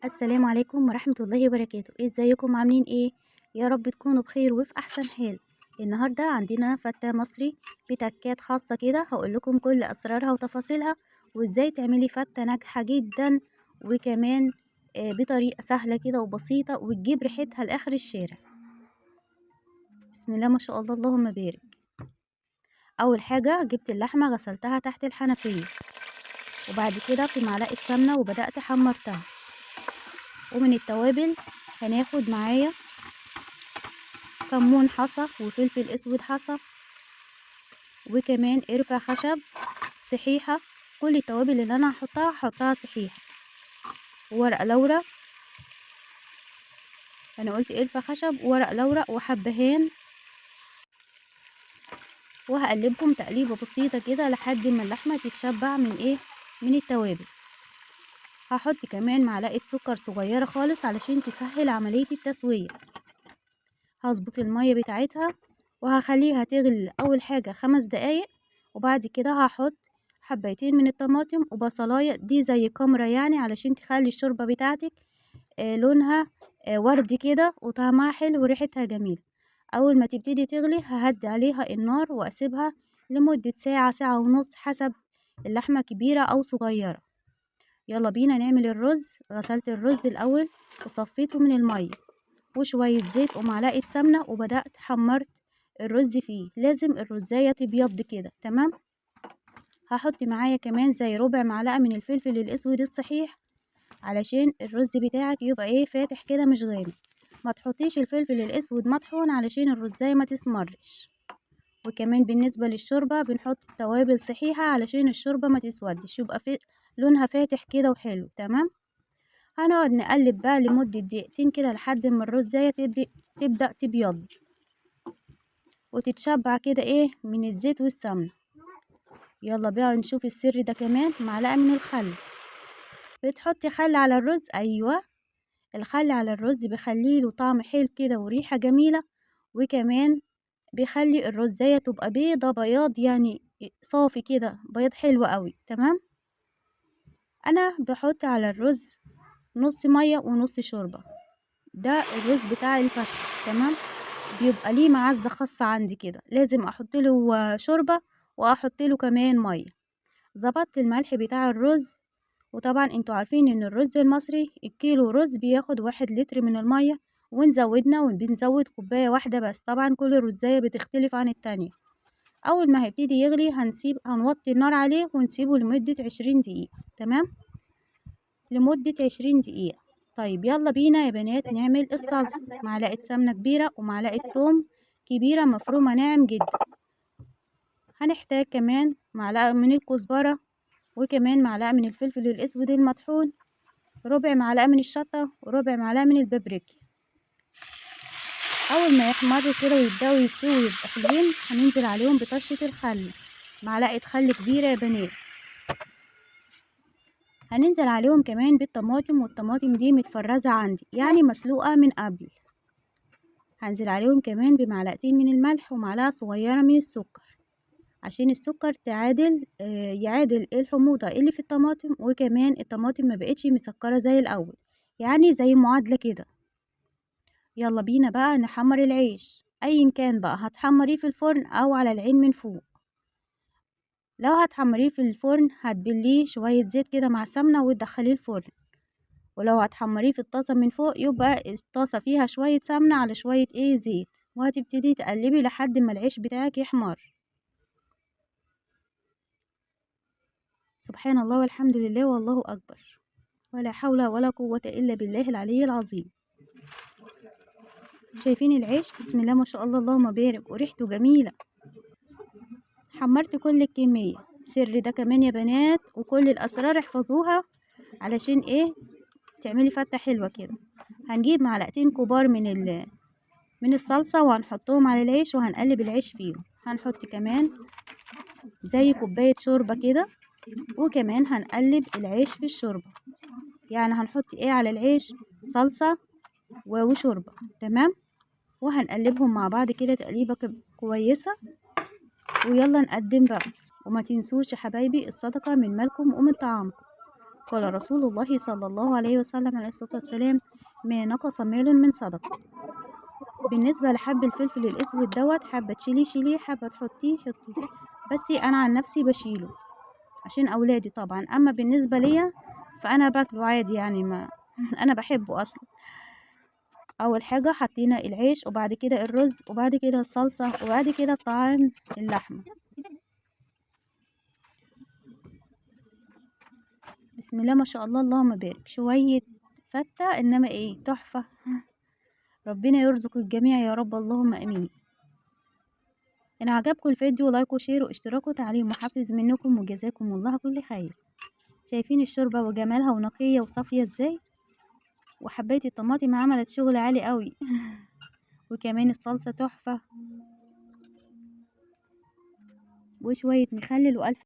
السلام عليكم ورحمة الله وبركاته. ازيكم عاملين ايه؟ يا رب تكونوا بخير وفي احسن حال. النهاردة عندنا فتة مصري بتكات خاصة كده، هقول لكم كل اسرارها وتفاصيلها وازاي تعملي فتة ناجحة جدا، وكمان بطريقة سهلة كده وبسيطة وتجيب ريحتها لاخر الشارع. بسم الله ما شاء الله اللهم بارك. اول حاجة جبت اللحمة غسلتها تحت الحنفية، وبعد كده في معلقة سمنة وبدأت حمرتها. ومن التوابل هناخد معايا كمون حصى وفلفل اسود حصى، وكمان قرفة خشب صحيحة. كل التوابل اللي انا هحطها صحيحة. وورق لورا، انا قلت قرفة خشب وورق لورا وحبهان، وهقلبهم تقليبة بسيطة كده لحد ما اللحمة تتشبع من التوابل. هحط كمان معلقة سكر صغيرة خالص علشان تسهل عملية التسوية. هظبط المية بتاعتها وهخليها تغلي اول حاجة 5 دقايق، وبعد كده هحط حبايتين من الطماطم وبصلاية دي زي كمرة يعني علشان تخلي الشوربة بتاعتك لونها وردي كده وطعمها حلو وريحتها جميلة. اول ما تبتدي تغلي ههدي عليها النار واسيبها لمدة ساعة ساعة ونص حسب اللحمة كبيرة او صغيرة. يلا بينا نعمل الرز. غسلت الرز الاول وصفيته من المية وشوية زيت ومعلقة سمنة، وبدأت حمرت الرز فيه. لازم الرزاية تبيض كده تمام. هحط معايا كمان زي ربع معلقة من الفلفل الاسود الصحيح علشان الرز بتاعك يبقى فاتح كده مش غامق. ما تحطيش الفلفل الاسود مطحون علشان الرزاية ما تسمرش. وكمان بالنسبة للشوربة بنحط توابل صحيحة علشان الشوربة ما تسودش، يبقى لونها فاتح كده وحلو تمام. هنقعد نقلب بقى لمدة دقيقتين كده لحد ما الرزاية تبدأ تبيض وتتشبع كده من الزيت والسمنة. يلا بقى نشوف السر ده كمان. معلقة من الخل. بتحطي خل على الرز؟ ايوه، الخل على الرز بيخليله طعم حلو كده وريحة جميلة، وكمان بيخلي الرزاية تبقى بيضة بياض يعني صافي كده، بيض حلو قوي تمام. انا بحط على الرز نص مية ونص شوربة. ده الرز بتاع الفتة تمام. بيبقى ليه معزة خاصة عندي كده، لازم احط له شوربة واحط له كمان مية. ظبطت الملح بتاع الرز، وطبعا انتوا عارفين ان الرز المصري الكيلو رز بياخد 1 لتر من المية، ونزودنا وبنزود كوباية واحدة بس. طبعا كل رزاية بتختلف عن التانية. اول ما هيبتدي يغلي هنوطي النار عليه ونسيبه لمدة 20 دقيقة تمام، لمدة 20 دقيقة. طيب يلا بينا يا بنات نعمل الصلصة. معلقة سمنة كبيرة ومعلقة توم كبيرة مفرومة ناعم جدا. هنحتاج كمان معلقة من الكزبرة، وكمان معلقة من الفلفل الأسود المطحون، ربع معلقة من الشطة، وربع معلقة من البابريكا. أول ما يحمروا كده ويبدأوا يستووا ويبقوا حلوين هننزل عليهم بطشة الخل. معلقة خل كبيرة يا بنات. هننزل عليهم كمان بالطماطم، والطماطم دي متفرزة عندي يعني مسلوقة من قبل. هنزل عليهم كمان بمعلقتين من الملح ومعلقة صغيرة من السكر عشان السكر يعادل الحموضة اللي في الطماطم، وكمان الطماطم ما بقتش مسكرة زي الأول، يعني زي معادلة كده. يلا بينا بقى نحمر العيش ايا كان بقى، هتحمريه في الفرن او على العين من فوق. لو هتحمريه في الفرن هتبليه شوية زيت كده مع سمنة وتدخليه الفرن، ولو هتحمريه في الطاسة من فوق يبقى الطاسة فيها شوية سمنة على شوية زيت، وهتبتدي تقلبي لحد ما العيش بتاعك يحمر. سبحان الله والحمد لله والله أكبر، ولا حول ولا قوة إلا بالله العلي العظيم. شايفين العيش؟ بسم الله ما شاء الله اللهم بارك، وريحته جميلة. حمرت كل الكمية. سر ده كمان يا بنات، وكل الأسرار احفظوها علشان تعملي فتة حلوة كده. هنجيب معلقتين كبار من الصلصة وهنحطهم على العيش وهنقلب العيش فيهم. هنحط كمان زي كوباية شوربة كده، وكمان هنقلب العيش في الشوربة. يعني هنحط على العيش صلصة وشوربة تمام، وهنقلبهم مع بعض كده تقليبة كويسة. ويلا نقدم بقى. وما تنسوش يا حبايبي الصدقة من مالكم ومن طعامكم. قال رسول الله صلى الله عليه وسلم عليه الصلاة والسلام: ما نقص مال من صدقة. بالنسبة لحب الفلفل الأسود دوت، حابة تشيليه شيليه، حابة تحطيه حطيه، بس أنا عن نفسي بشيله عشان أولادي طبعا. أما بالنسبة ليا فأنا باكله عادي يعني، ما أنا بحبه أصلا. أول حاجة حطينا العيش، وبعد كده الرز، وبعد كده الصلصة، وبعد كده طعام اللحمة. بسم الله ما شاء الله، اللهم بارك. شوية فتة إنما إيه تحفة. ربنا يرزق الجميع يا رب، اللهم امين. ان عجبكم الفيديو لايك وشير واشتراك وتعليق محفز منكم، وجزاكم الله كل خير. شايفين الشوربة وجمالها ونقية وصافية ازاي؟ وحباية الطماطم عملت شغل عالي قوي. وكمان الصلصة تحفة، وشوية مخلل، وألف